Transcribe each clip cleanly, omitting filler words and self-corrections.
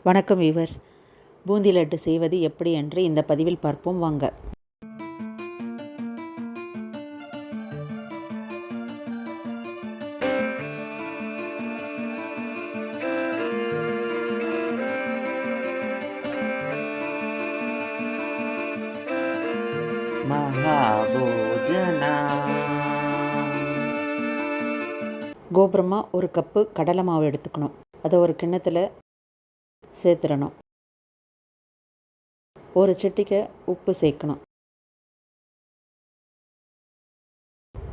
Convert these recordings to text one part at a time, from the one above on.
வணக்கம் வியூவர்ஸ். பூந்தி லட்டு செய்வது எப்படி என்று இந்த பதிவில் பார்ப்போம் வாங்க. கோபுரமாக ஒரு கப்பு கடலை மாவு எடுத்துக்கணும். அதை ஒரு கிண்ணத்தில் சேர்த்துடணும். ஒரு சிட்டிகை உப்பு சேர்க்கணும்.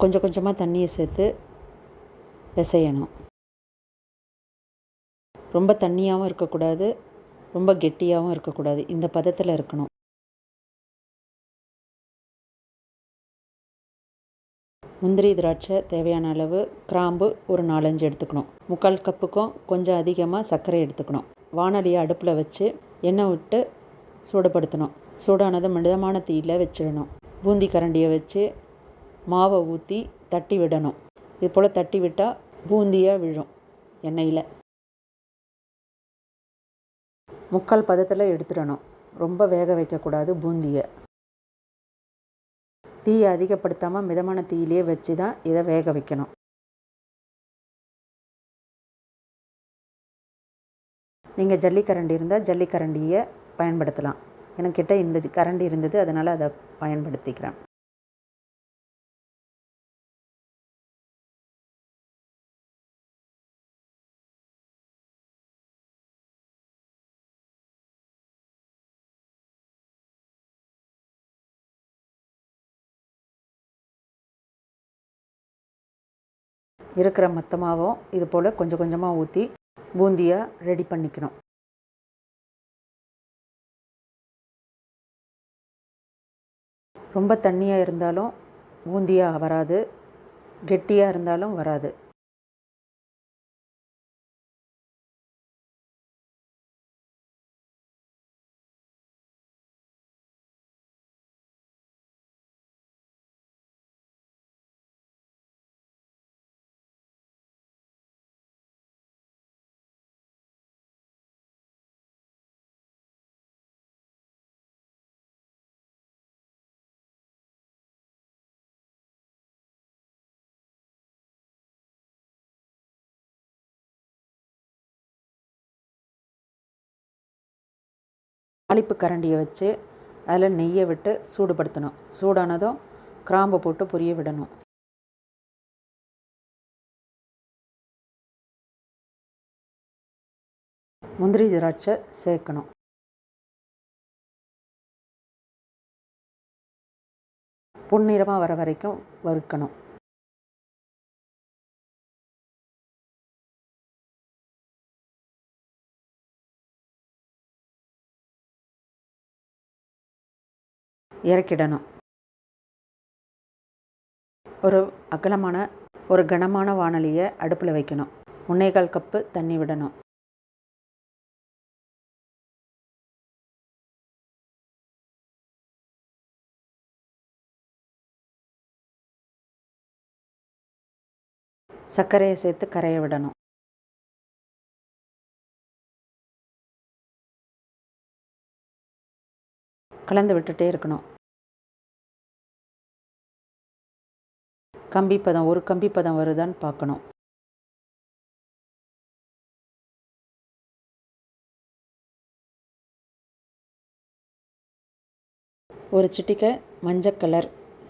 கொஞ்சம் கொஞ்சமாக தண்ணியை சேர்த்து பிசையணும். ரொம்ப தண்ணியாகவும் இருக்கக்கூடாது, ரொம்ப கெட்டியாகவும் இருக்கக்கூடாது. இந்த பதத்தில் இருக்கணும். முந்திரி திராட்சை தேவையான அளவு, கிராம்பு ஒரு 4-5 எடுத்துக்கணும். 3/4 கப்புக்கும் கொஞ்சம் அதிகமாக சர்க்கரை எடுத்துக்கணும். வாணலியை அடுப்பில் வச்சு எண்ணெய் விட்டு சூடுபடுத்தணும். சூடானது மிதமான தீயில் வச்சிடணும். பூந்தி கரண்டியை வச்சு மாவை ஊற்றி தட்டி விடணும். இது போல் தட்டி விட்டால் பூந்தியாக விழும் எண்ணெயில். 3/4 பதத்தில் எடுத்துடணும். ரொம்ப வேக வைக்கக்கூடாது பூந்தியை. தீயை அதிகப்படுத்தாமல் மிதமான தீயிலே வச்சு தான் இதை வேக வைக்கணும். நீங்கள் ஜல்லிக்கரண்டி இருந்தால் ஜல்லிக்கரண்டியை பயன்படுத்தலாம். எனக்கிட்ட இந்த கரண்டி இருந்தது, அதனால் அதை பயன்படுத்திக்கிறேன். இருக்கிற மொத்தமாகவும் இது போல் கொஞ்சம் கொஞ்சமாக ஊற்றி பூந்தியாக ரெடி பண்ணிக்கணும். ரொம்ப தண்ணியாக இருந்தாலும் பூந்தியாக வராது, கெட்டியாக இருந்தாலும் வராது. தாளிப்பு கரண்டியை வச்சு அதில் நெய்யை விட்டு சூடுபடுத்தணும். சூடானதும் கிராம்பு போட்டு பொரிய விடணும். முந்திரி திராட்சை சேர்க்கணும். பொன்னிறமாக வர வரைக்கும் வறுக்கணும். இறக்கிடணும். ஒரு கனமான வாணலியை அடுப்பில் வைக்கணும். 1/4 கப்பு தண்ணி விடணும். சர்க்கரையை சேர்த்து கரைய விடணும். கலந்து விட்டுட்டே இருக்கணும். ஒரு கம்பி பதம் வருதான்னு பார்க்கணும். ஒரு சிட்டிகை மஞ்சள் கலர்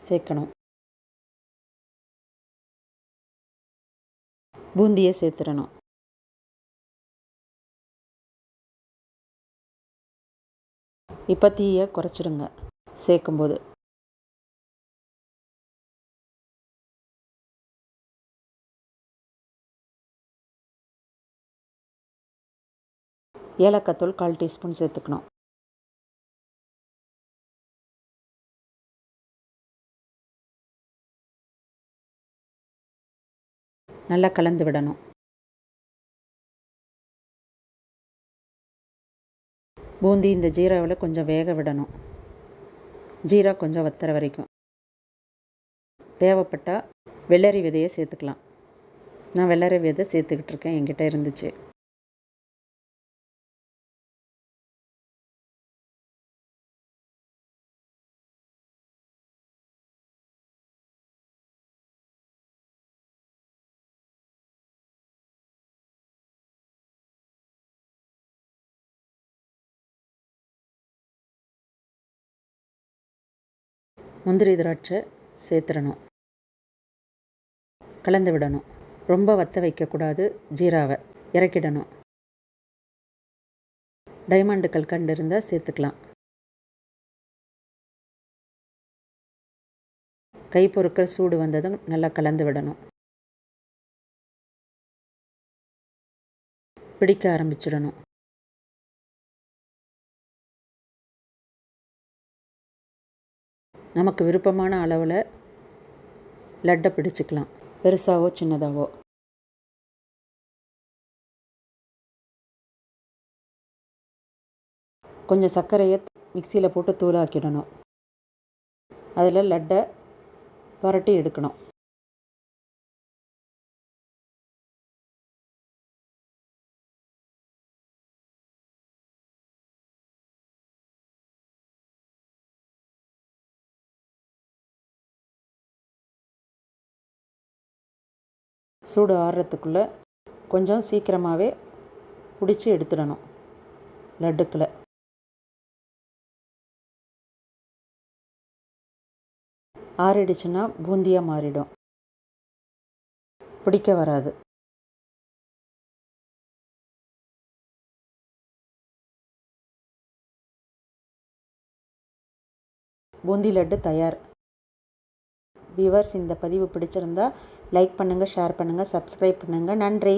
சேர்க்கணும். பூந்தியை சேர்த்துடணும். இப்போ தீயை குறைச்சிடுங்க சேர்க்கும்போது. ஏலக்காய் தூள் 1/4 டீஸ்பூன் சேர்த்துக்கணும். நல்லா கலந்து விடணும். பூந்தி இந்த ஜீராவில் கொஞ்சம் வேக விடணும். ஜீரா கொஞ்சம் வத்துற வரைக்கும். தேவைப்பட்டால் வெள்ளரி விதையை சேர்த்துக்கலாம். நான் வெள்ளரி விதை சேர்த்துக்கிட்டு இருக்கேன், என்கிட்ட இருந்துச்சு. முந்திரி திராட்சை சேர்த்துடணும். கலந்து விடணும். ரொம்ப வற்ற வைக்கக்கூடாது. ஜீராவை இறக்கிடணும். டைமண்டு கல்கண்டு இருந்தால் சேர்த்துக்கலாம். கை பொறுக்கிற சூடு வந்ததும் நல்லா கலந்து விடணும். பிடிக்க ஆரம்பிச்சிடணும். நமக்கு விருப்பமான அளவில் லட்டை பிடிச்சிக்கலாம், பெருசாவோ சின்னதாவோ. கொஞ்சம் சர்க்கரையை மிக்சியில் போட்டு தூளாக்கிடணும். அதில் லட்டை புரட்டி எடுக்கணும். சூடு ஆறுறதுக்குள்ளே கொஞ்சம் சீக்கிரமாகவே பிடிச்சி எடுத்துடணும். லட்டுக்களை ஆறிடுச்சுன்னா பூந்தியாக மாறிடும், பிடிக்க வராது. பூந்தி லட்டு தயார். வியூவர்ஸ், இந்த பதிவு பிடிச்சிருந்தா லைக் பண்ணுங்கள், ஷேர் பண்ணுங்கள், சப்ஸ்கிரைப் பண்ணுங்கள். நன்றி.